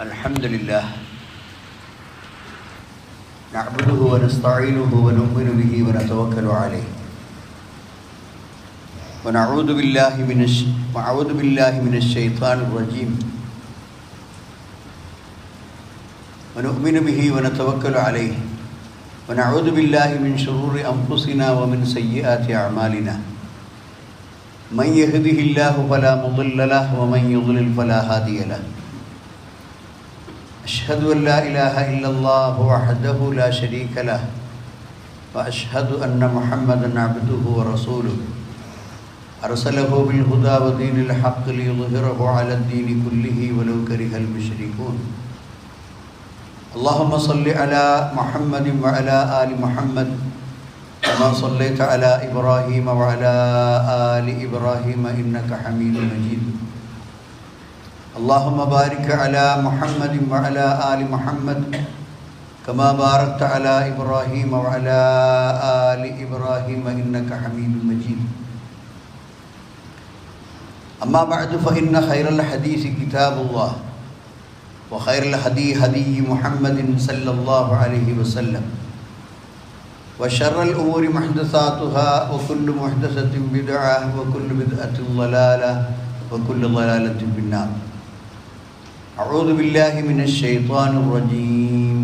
الحمد لله نعبده ونستعينه ونؤمن به ونتوكل عليه ونعوذ بالله من الشيطان الرجيم ونؤمن به ونتوكل عليه ونعوذ بالله من شرور أنفسنا ومن سيئات أعمالنا من يهده الله فلا مضل له ومن يضلل فلا هادي له أشهد أن لا إله إلا الله وحده لا شريك له وأشهد أن محمدًا عبده ورسوله أرسله بالهدى ودين الحق ليظهره على الدين كله ولو كره المشركون اللهم صل على محمد وعلى آل محمد كما صليت على إبراهيم وعلى آل إبراهيم إنك حميد مجيد اللهم بارك على محمد وعلى آل محمد كما باركت على إبراهيم وعلى آل إبراهيم إنك حميد مجيد أما بعد فإن خير الحديث كتاب الله وخير الهدي هدي محمد صلى الله عليه وسلم وشر الأمور محدثاتها وكل محدثة بدعة وكل بدعة ضلالة وكل ضلالة في النار أعوذ بالله من الشيطان الرجيم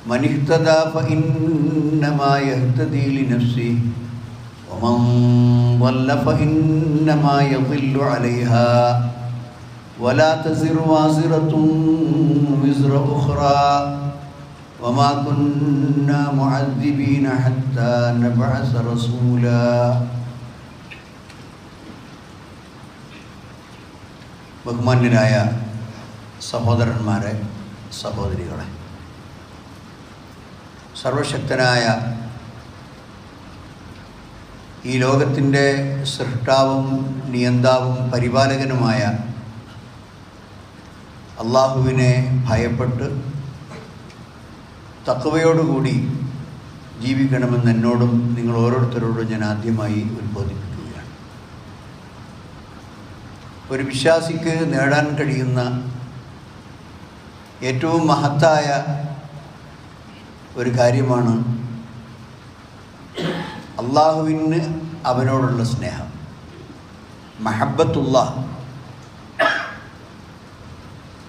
من اهتدى فإنما يهتدي لنفسه ومن ضل فإنما يضل عليها ولا تزر وازرة وزر أخرى وما كنا معذبين حتى نبعث رسولا. ബഹുമാന്യരായ സഹോദരന്മാരെ, സഹോദരികളെ, സർവശക്തനായ ഈ ലോകത്തിൻ്റെ സൃഷ്ടാവും നിയന്താവും പരിപാലകനുമായ അള്ളാഹുവിനെ ഭയപ്പെട്ട് തഖ്വയോടുകൂടി ജീവിക്കണമെന്ന് എന്നോടും നിങ്ങൾ ഓരോരുത്തരോടും ഞാൻ ആദ്യമായി ഉദ്ബോധിപ്പിക്കുകയാണ്. ഒരു വിശ്വാസിക്ക് നേടാൻ കഴിയുന്ന ഏറ്റവും മഹത്തായ ഒരു കാര്യമാണ് അള്ളാഹുവിന് അവനോടുള്ള സ്നേഹം, മഹബ്ബത്തുല്ലാഹ്.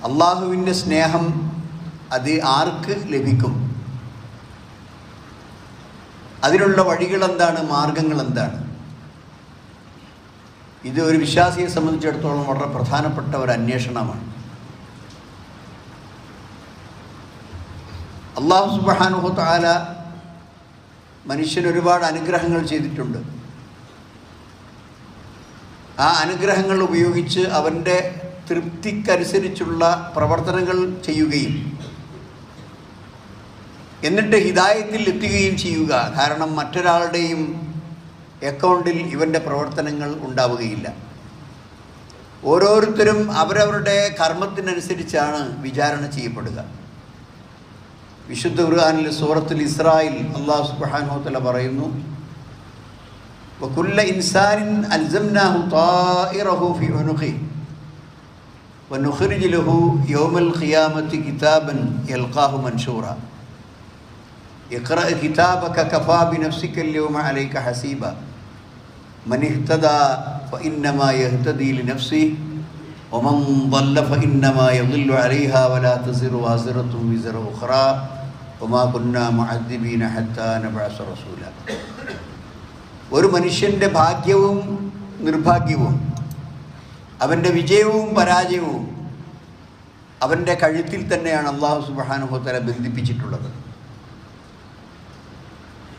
അള്ളാഹുവിൻ്റെ സ്നേഹം അത് ആർക്ക് ലഭിക്കും? അതിനുള്ള വഴികൾ എന്താണ്? മാർഗങ്ങൾ എന്താണ്? ഇത് ഒരു വിശ്വാസിയെ സംബന്ധിച്ചിടത്തോളം വളരെ പ്രധാനപ്പെട്ട ഒരു അന്വേഷണമാണ്. അല്ലാഹു സുബ്ഹാനഹു വ തആല മനുഷ്യന് ഒരുപാട് അനുഗ്രഹങ്ങൾ ചെയ്തിട്ടുണ്ട്. ആ അനുഗ്രഹങ്ങൾ ഉപയോഗിച്ച് അവൻ്റെ തൃപ്തിക്കനുസരിച്ചുള്ള പ്രവർത്തനങ്ങൾ ചെയ്യുകയും എന്നിട്ട് ഹിദായത്തിൽ എത്തുകയും ചെയ്യുക. കാരണം മറ്റൊരാളുടെയും അക്കൗണ്ടിൽ ഇവൻ്റെ പ്രവർത്തനങ്ങൾ ഉണ്ടാവുകയില്ല. ഓരോരുത്തരും അവരവരുടെ കർമ്മത്തിനനുസരിച്ചാണ് വിചാരണ ചെയ്യപ്പെടുക. വിശുദ്ധ ഖുർആനിൽ സൂറത്തുൽ ഇസ്രായിൽ അല്ലാഹു സുബ്ഹാനഹു വ തആല പറയുന്നു, വകുല്ല ഇൻസാനിൻ അൽസംനാഹു ത്വാഇറഹു ഫി ഉനുഖി വനുഖ്രിജു ലഹു യൗമൽ ഖിയാമത്തി കിതാബൻ യൽഖാഹു മൻശൂറ ഇഖ്റഅ കിതാബക കഫാ ബിനഫ്സിക അൽയൗമ അലൈക ഹസീബ മൻ ഇഹ്തദാ ഫഇന്നമാ യഹ്തദി ലിനഫ്സിഹി വമൻ ضل ഫഇന്നമാ യضل അലൈഹാ വലാ തസിറു വാസിറത്തുൻ വിസ്റ ഉഖ്റാ വമാ കുന്നാ മുഅദ്ദിബീന ഹത്താ നബഅസ റസൂല. ഒരു മനുഷ്യൻ്റെ ഭാഗ്യവും നിർഭാഗ്യവും അവൻ്റെ വിജയവും പരാജയവും അവൻ്റെ കഴുത്തിൽ തന്നെയാണ് അല്ലാഹു സുബ്ഹാനഹു വ തആല ബന്ധിപ്പിച്ചിട്ടുള്ളത്.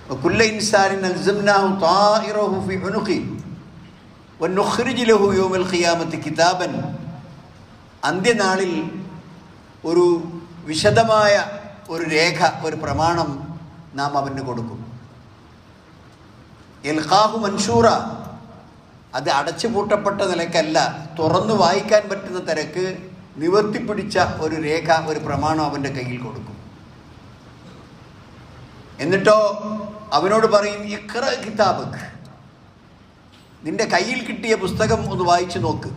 വകുല്ല ഇൻസാനിൻ അൽസംനാഹു ത്വാഇറഹു ഫി ഉനുഖി വനുഖ്രിജു ലഹു യൗമൽ ഖിയാമത്തി കിതാബൻ. അന്ത്യനാളിൽ ഒരു വിശദമായ ഒരു രേഖ, ഒരു പ്രമാണം നാം അവന് കൊടുക്കും. യൽഖാഹു മൻശൂറ, അത് അടച്ചുപൂട്ടപ്പെട്ട നിലക്കല്ല, തുറന്നു വായിക്കാൻ പറ്റുന്ന തരക്ക് നിവർത്തിപ്പിടിച്ച ഒരു രേഖ, ഒരു പ്രമാണം അവൻ്റെ കയ്യിൽ കൊടുക്കും. എന്നിട്ടോ അവനോട് പറയും, ഇഖ്റ കിതാബക്, നിന്റെ കയ്യിൽ കിട്ടിയ പുസ്തകം ഒന്ന് വായിച്ചു നോക്ക്.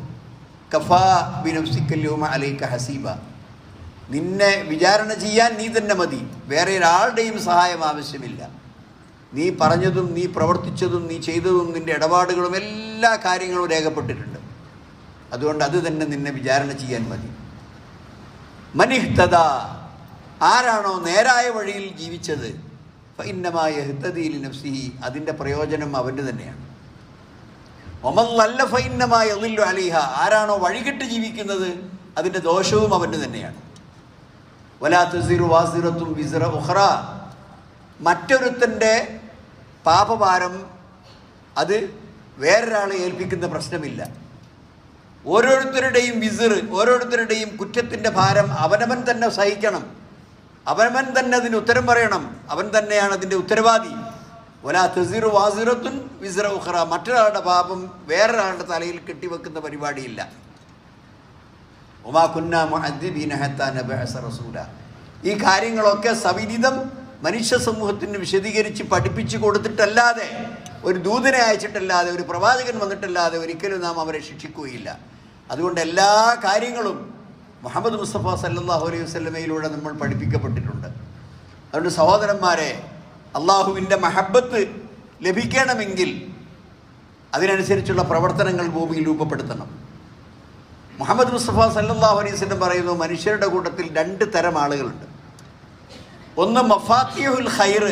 കഫാ ബിനഫ്സിക യൗമ അലൈക ഹസീബ. നിന്നെ വിചാരണ ചെയ്യാൻ നീ തന്നെ മതി, വേറെ ഒരാളുടെയും സഹായം ആവശ്യമില്ല. നീ പറഞ്ഞതും നീ പ്രവർത്തിച്ചതും നീ ചെയ്തതും നിൻ്റെ ഇടപാടുകളും എല്ലാ കാര്യങ്ങളും രേഖപ്പെട്ടിട്ടുണ്ട്. അതുകൊണ്ട് അത് തന്നെ നിന്നെ വിചാരണ ചെയ്യാൻ മതി. മനിഹ്തദ, ആരാണോ നേരായ വഴിയിൽ ജീവിച്ചത്, ഫഇന്നമാ യഹ്തദീ ലിനഫ്സിഹി, അതിൻ്റെ പ്രയോജനം അവൻ്റെ തന്നെയാണ്. വമൻ ളല്ല ഫഇന്നമാ യളില്ലു അലൈഹ, ആരാണോ വഴികെട്ട് ജീവിക്കുന്നത് അതിൻ്റെ ദോഷവും അവൻ്റെ തന്നെയാണ്. വലാ തസിറു വാസിറത്തും വിസ്റ ഉഖ്റ, മറ്റൊരുത്തൻ്റെ പാപഭാരം അത് വേറൊരാളെ ഏൽപ്പിക്കുന്ന പ്രശ്നമില്ല. ഓരോരുത്തരുടെയും വിസിർ, ഓരോരുത്തരുടെയും കുറ്റത്തിൻ്റെ ഭാരം അവനവൻ തന്നെ സഹിക്കണം, അവനവൻ തന്നെ അതിന് ഉത്തരം പറയണം, അവൻ തന്നെയാണ് അതിൻ്റെ ഉത്തരവാദി. വലാ തസിറു വാസിറത്തുൻ വിസ്റ ഉഖ്റ, മറ്റൊരാളുടെ പാപം വേറൊരാളുടെ തലയിൽ കെട്ടിവെക്കുന്ന പരിപാടിയില്ല. വമാ കുന്നാ മുഅദ്ദിബീന ഹത്താ നബഅസ റസൂല, ഈ കാര്യങ്ങളൊക്കെ സവിദിതം മനുഷ്യ സമൂഹത്തിന് വിശദീകരിച്ച് പഠിപ്പിച്ചു കൊടുത്തിട്ടല്ലാതെ, ഒരു ദൂതനെ അയച്ചിട്ടല്ലാതെ, ഒരു പ്രവാചകൻ വന്നിട്ടല്ലാതെ ഒരിക്കലും നാം അവരെ ശിക്ഷിക്കുകയില്ല. അതുകൊണ്ട് എല്ലാ കാര്യങ്ങളും മുഹമ്മദ് മുസ്തഫ സല്ലല്ലാഹു അലൈഹി വസല്ലമയിലൂടെ നമ്മൾ പഠിപ്പിക്കപ്പെട്ടിട്ടുണ്ട്. അതുകൊണ്ട് സഹോദരന്മാരെ, അള്ളാഹുവിൻ്റെ മഹബത്ത് ലഭിക്കണമെങ്കിൽ അതിനനുസരിച്ചുള്ള പ്രവർത്തനങ്ങൾ ഭൂമിയിൽ രൂപപ്പെടുത്തണം. മുഹമ്മദ് മുസ്തഫ സല്ലല്ലാഹു അലൈഹി വസല്ലം പറയുന്നു, മനുഷ്യരുടെ കൂട്ടത്തിൽ 2 തരം ആളുകളുണ്ട്. ഒന്ന് മഫാത്തിഹുൽ ഖൈർ,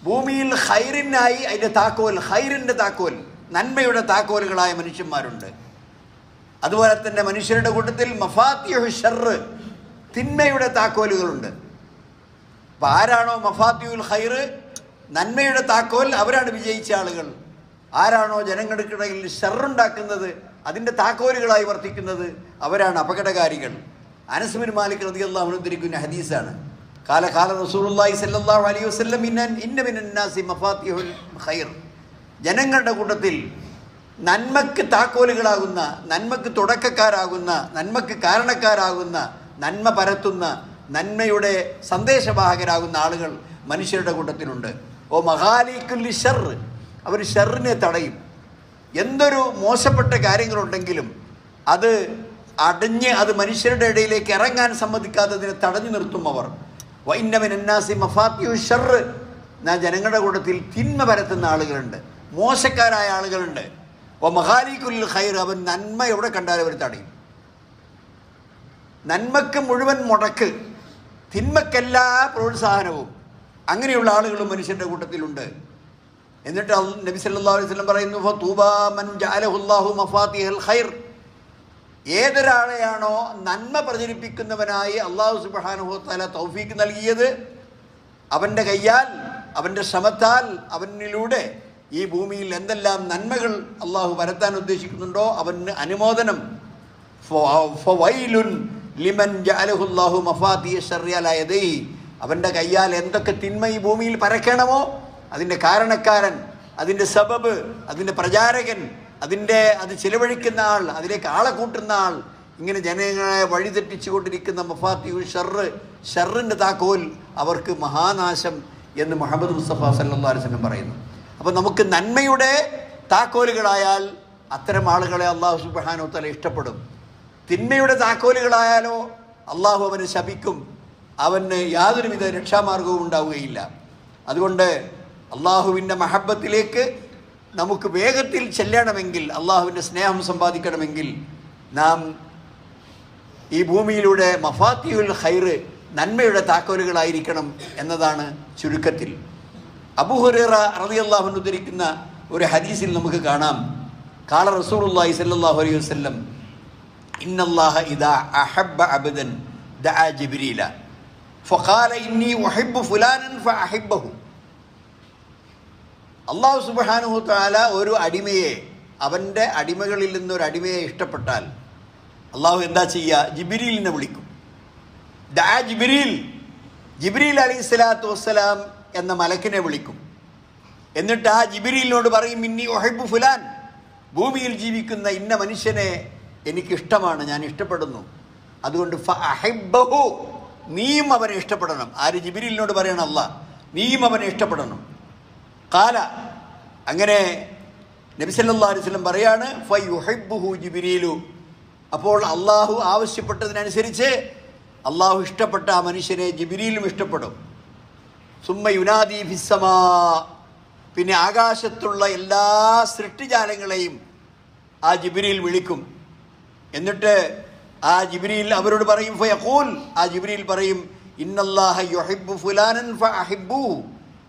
ഭൂമിയിൽ ഖൈറിനായി അതിൻ്റെ താക്കോൽ, ഖൈറിൻ്റെ താക്കോൽ, നന്മയുടെ താക്കോലുകളായ മനുഷ്യന്മാരുണ്ട്. അതുപോലെ തന്നെ മനുഷ്യരുടെ കൂട്ടത്തിൽ മഫാത്തിഹു ഷർറ്, തിന്മയുടെ താക്കോലുകളുണ്ട്. അപ്പം ആരാണോ മഫാത്തിഹുൽ ഖൈർ, നന്മയുടെ താക്കോൽ, അവരാണ് വിജയിച്ച ആളുകൾ. ആരാണോ ജനങ്ങൾക്കിടയിൽ ഷർറുണ്ടാക്കുന്നത്, അതിൻ്റെ താക്കോലുകളായി വർത്തിക്കുന്നത്, അവരാണ് അപകടകാരികൾ. അനസ് ബിൻ മാലിക് റളിയല്ലാഹു അൻഹു ഉദ്ധരിക്കുന്ന ഹദീസാണ്. കാല റസൂലുള്ളാഹി സ്വല്ലല്ലാഹു അലൈഹി വസല്ലം ഇന്ന മിനൻ നാസി മഫാത്തിഹുൽ ഖൈർ, ജനങ്ങളുടെ കൂട്ടത്തിൽ നന്മക്ക് താക്കോലുകളാകുന്ന, നന്മക്ക് തുടക്കക്കാരാകുന്ന, നന്മക്ക് കാരണക്കാരാകുന്ന, നന്മ പരത്തുന്ന, നന്മയുടെ സന്ദേശവാഹകരാകുന്ന ആളുകൾ മനുഷ്യരുടെ കൂട്ടത്തിലുണ്ട്. ഓ മഹാലിക്കുല്ലി ഷർ, അവർ ഷർറിനെ തടയും. എന്തൊരു മോശപ്പെട്ട കാര്യങ്ങളുണ്ടെങ്കിലും അത് അടഞ്ഞ് അത് മനുഷ്യരുടെ ഇടയിലേക്ക് ഇറങ്ങാൻ സമ്മതിക്കാത്തതിനെ തടഞ്ഞു നിർത്തും അവർ. വഇന്ന മിനന്നാസി മഫാത്തിഹു ഷർറ്, ജനങ്ങളുടെ കൂട്ടത്തിൽ തിന്മ പരത്തുന്ന ആളുകളുണ്ട്, മോശക്കാരായ ആളുകളുണ്ട്. ഓ മഹാലിക്കുൽ ഖൈർ, അവൻ നന്മ എവിടെ കണ്ടാലും അവർ തടയും. നന്മക്ക് മുഴുവൻ മുടക്ക്, തിന്മക്കെല്ലാ പ്രോത്സാഹനവും, അങ്ങനെയുള്ള ആളുകളും മനുഷ്യരുടെ കൂട്ടത്തിലുണ്ട്. എന്നിട്ട് നബി സല്ലല്ലാഹു അലൈഹി വസല്ലം പറയുന്നു, ഫതൂബാ മൻ ജഅലഹുല്ലാഹു മഫാത്തിഹൽ ഖൈർ, ഏതൊരാളെയാണോ നന്മ പ്രചരിപ്പിക്കുന്നവനായി അല്ലാഹു സുബ്ഹാനഹു വ തആല തൗഫീക്ക് നൽകിയത്, അവൻ്റെ കയ്യാൽ, അവൻ്റെ ശ്രമത്താൽ, അവനിലൂടെ ഈ ഭൂമിയിൽ എന്തെല്ലാം നന്മകൾ അള്ളാഹു പരത്താൻ ഉദ്ദേശിക്കുന്നുണ്ടോ അവന് അനുമോദനം. ഫവൈലുൻ ലിമൻ ജഅലഹുല്ലാഹു മഫാത്തിഹ ശർരി അലാ യദൈഹി, അവൻ്റെ കയ്യാൽ എന്തൊക്കെ തിന്മ ഈ ഭൂമിയിൽ പരക്കണമോ അതിൻ്റെ കാരണക്കാരൻ, അതിൻ്റെ സബബ്, അതിൻ്റെ പ്രചാരകൻ, അത് ചിലവഴിക്കുന്ന ആൾ, അതിലേക്ക് ആളെ കൂട്ടുന്ന ആൾ, ഇങ്ങനെ ജനങ്ങളെ വഴിതെറ്റിച്ചു കൊണ്ടിരിക്കുന്ന മഫാത്തിഹു ഷർറ്, ഷർറിൻ്റെ താക്കോൽ അവർക്ക് മഹാനാശം എന്ന് മുഹമ്മദ് മുസ്തഫ സല്ലല്ലാഹു അലൈഹി വസല്ലം പറയുന്നു. അപ്പോൾ നമുക്ക് നന്മയുടെ താക്കോലുകളായാൽ അത്തരം ആളുകളെ അള്ളാഹു സുബ്ഹാനഹു വ തആല ഇഷ്ടപ്പെടും. തിന്മയുടെ താക്കോലുകളായാലോ അള്ളാഹു അവന് ശപിക്കും, അവന് യാതൊരുവിധ രക്ഷാമാർഗവും ഉണ്ടാവുകയില്ല. അതുകൊണ്ട് അള്ളാഹുവിൻ്റെ മഹബത്തിലേക്ക് നമുക്ക് വേഗത്തിൽ ചെല്ലണമെങ്കിൽ, അള്ളാഹുവിൻ്റെ സ്നേഹം സമ്പാദിക്കണമെങ്കിൽ നാം ഈ ഭൂമിയിലൂടെ മഫാത്തിഹുൽ ഖൈർ, നന്മയുടെ താക്കോലുകളായിരിക്കണം എന്നതാണ് ചുരുക്കത്തിൽ. അബൂ ഹുറൈറ റളിയല്ലാഹു അൻഹു ഉദ്ധരിക്കുന്ന ഒരു ഹദീസിൽ നമുക്ക് കാണാം, ഖാല റസൂലുള്ളാഹി സ്വല്ലല്ലാഹു അലൈഹി വസല്ലം ഇന്നല്ലാഹ ഇദാ അഹബ്ബ അബ്ദൻ ദഅ ജിബ്രീല ഫഖാല ഇന്നി ഉഹിബ്ബു ഫുലാനൻ ഫഅഹിബ്ബഹു. അല്ലാഹു സുബ്ഹാനഹു തആല ഒരു അടിമയെ, അവൻ്റെ അടിമകളിൽ നിന്നൊരു അടിമയെ ഇഷ്ടപ്പെട്ടാൽ അള്ളാഹു എന്താ ചെയ്യുക? ജിബ്രീലിനെ വിളിക്കും. ദഅ ജിബ്രീൽ, ജിബ്രീൽ അലൈഹിസ്സലാത്തു വസ്സലാം എന്ന മലക്കിനെ വിളിക്കും. എന്നിട്ട് ആ ജിബ്രീലിനോട് പറയും, ഇന്നി ഉഹിബ്ബു ഫുലാൻ, ഭൂമിയിൽ ജീവിക്കുന്ന ഇന്ന മനുഷ്യനെ എനിക്കിഷ്ടമാണ്, ഞാൻ ഇഷ്ടപ്പെടുന്നു, അതുകൊണ്ട് ഫഅഹിബ്ബഹു, നീയും അവനെ ഇഷ്ടപ്പെടണം. ആര്? ജിബ്രീലിനോട് പറയണം അല്ലാഹ്, നീയും അവനെ ഇഷ്ടപ്പെടണം. ഖാല, അങ്ങനെ നബി സല്ലല്ലാഹു അലൈഹി വസല്ലം പറയാണ് ഫയുഹിബ്ബുഹു ജിബ്രീലു. അപ്പോൾ അള്ളാഹു ആവശ്യപ്പെട്ടതിനനുസരിച്ച് അള്ളാഹു ഇഷ്ടപ്പെട്ട ആ മനുഷ്യനെ ജിബ്രീലും ഇഷ്ടപ്പെടും. സുമ്മ യുനാദി ഫിസ്സമാ, പിന്നെ ആകാശത്തുള്ള എല്ലാ സൃഷ്ടിജാലങ്ങളെയും ആ ജിബ്രീൽ വിളിക്കും. എന്നിട്ട് ആ ജിബ്രീൽ അവരോട് പറയും ഫയഖൂൽ, ആ ജിബ്രീൽ പറയും ഇന്നല്ലാഹ യുഹിബ്ബു ഫുലാനൻ ഫഅഹിബ്ബുഹു,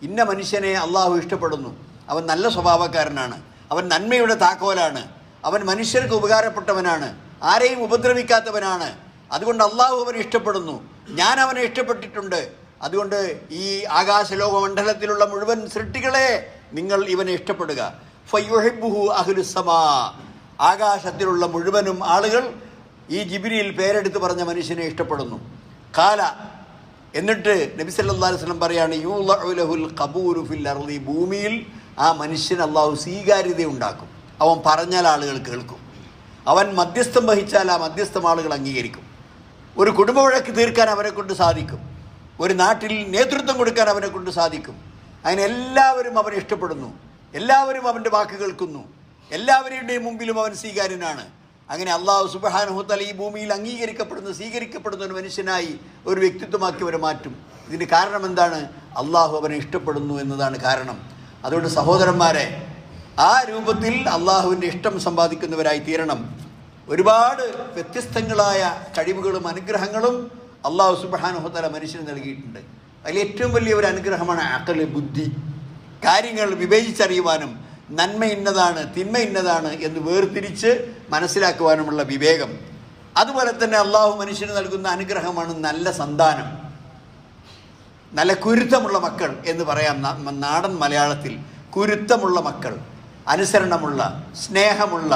ഇന്ന മനുഷ്യനെ അള്ളാഹു ഇഷ്ടപ്പെടുന്നു, അവൻ നല്ല സ്വഭാവക്കാരനാണ്, അവൻ നന്മയുടെ താക്കോലാണ്, അവൻ മനുഷ്യർക്ക് ഉപകാരപ്പെട്ടവനാണ്, ആരെയും ഉപദ്രവിക്കാത്തവനാണ്, അതുകൊണ്ട് അള്ളാഹു അവനെ ഇഷ്ടപ്പെടുന്നു, ഞാൻ അവനെ ഇഷ്ടപ്പെട്ടിട്ടുണ്ട്, അതുകൊണ്ട് ഈ ആകാശലോകമണ്ഡലത്തിലുള്ള മുഴുവൻ സൃഷ്ടികളെ നിങ്ങൾ ഇവനെ ഇഷ്ടപ്പെടുക. ഫയുഹിബ്ബുഹു അഹ്ലുസ്സമാ, ആകാശത്തിലുള്ള മുഴുവനും ആളുകൾ ഈ ജിബ്രീൽ പേരെടുത്ത് പറഞ്ഞ മനുഷ്യനെ ഇഷ്ടപ്പെടുന്നു. കാല, എന്നിട്ട് നബി സല്ലല്ലാഹു അലൈഹി വസല്ലം പറയാണ് യൂളഉ ലഹുൽ ഖബൂറു ഫിൽ അർളി, ഭൂമിയിൽ ആ മനുഷ്യൻ അള്ളാഹു സ്വീകാര്യത ഉണ്ടാക്കും. അവൻ പറഞ്ഞാൽ ആളുകൾ കേൾക്കും, അവൻ മധ്യസ്ഥം വഹിച്ചാൽ ആ മധ്യസ്ഥം ആളുകൾ അംഗീകരിക്കും, ഒരു കുടുംബ വഴക്ക് തീർക്കാൻ അവനെ കൊണ്ട് സാധിക്കും, ഒരു നാട്ടിൽ നേതൃത്വം കൊടുക്കാൻ അവനെ കൊണ്ട് സാധിക്കും. അങ്ങനെ എല്ലാവരും അവനെ ഇഷ്ടപ്പെടുന്നു, എല്ലാവരും അവൻ്റെ വാക്ക് കേൾക്കുന്നു, എല്ലാവരുടെയും മുമ്പിലും അവൻ സ്വീകാര്യനാണ്. അങ്ങനെ അള്ളാഹു സുബ്ഹാനഹു തആല ഈ ഭൂമിയിൽ അംഗീകരിക്കപ്പെടുന്ന സ്വീകരിക്കപ്പെടുന്ന ഒരു മനുഷ്യനായി ഒരു വ്യക്തിത്വമാക്കി അവരെ മാറ്റും. ഇതിന് കാരണം എന്താണ്? അള്ളാഹു അവനെ ഇഷ്ടപ്പെടുന്നു എന്നതാണ് കാരണം. അതുകൊണ്ട് സഹോദരന്മാരെ, ആ രൂപത്തിൽ അള്ളാഹുവിൻ്റെ ഇഷ്ടം സമ്പാദിക്കുന്നവരായി തീരണം. ഒരുപാട് വ്യത്യസ്തങ്ങളായ കഴിവുകളും അനുഗ്രഹങ്ങളും അള്ളാഹു സുബ്ഹാനഹു തആല മനുഷ്യന് നൽകിയിട്ടുണ്ട്. അതിൽ ഏറ്റവും വലിയ ഒരു അനുഗ്രഹമാണ് അഖൽ, ബുദ്ധി, കാര്യങ്ങൾ വിവേചിച്ചറിയുവാനും നന്മ ഇന്നതാണ് തിന്മ ഇന്നതാണ് എന്ന് വേർതിരിച്ച് മനസ്സിലാക്കുവാനുമുള്ള വിവേകം. അതുപോലെ തന്നെ അള്ളാഹു മനുഷ്യന് നൽകുന്ന അനുഗ്രഹമാണ് നല്ല സന്താനം, നല്ല കുരുത്തമുള്ള മക്കൾ എന്ന് പറയാം. നാടൻ മലയാളത്തിൽ കുരുത്തമുള്ള മക്കൾ, അനുസരണമുള്ള, സ്നേഹമുള്ള,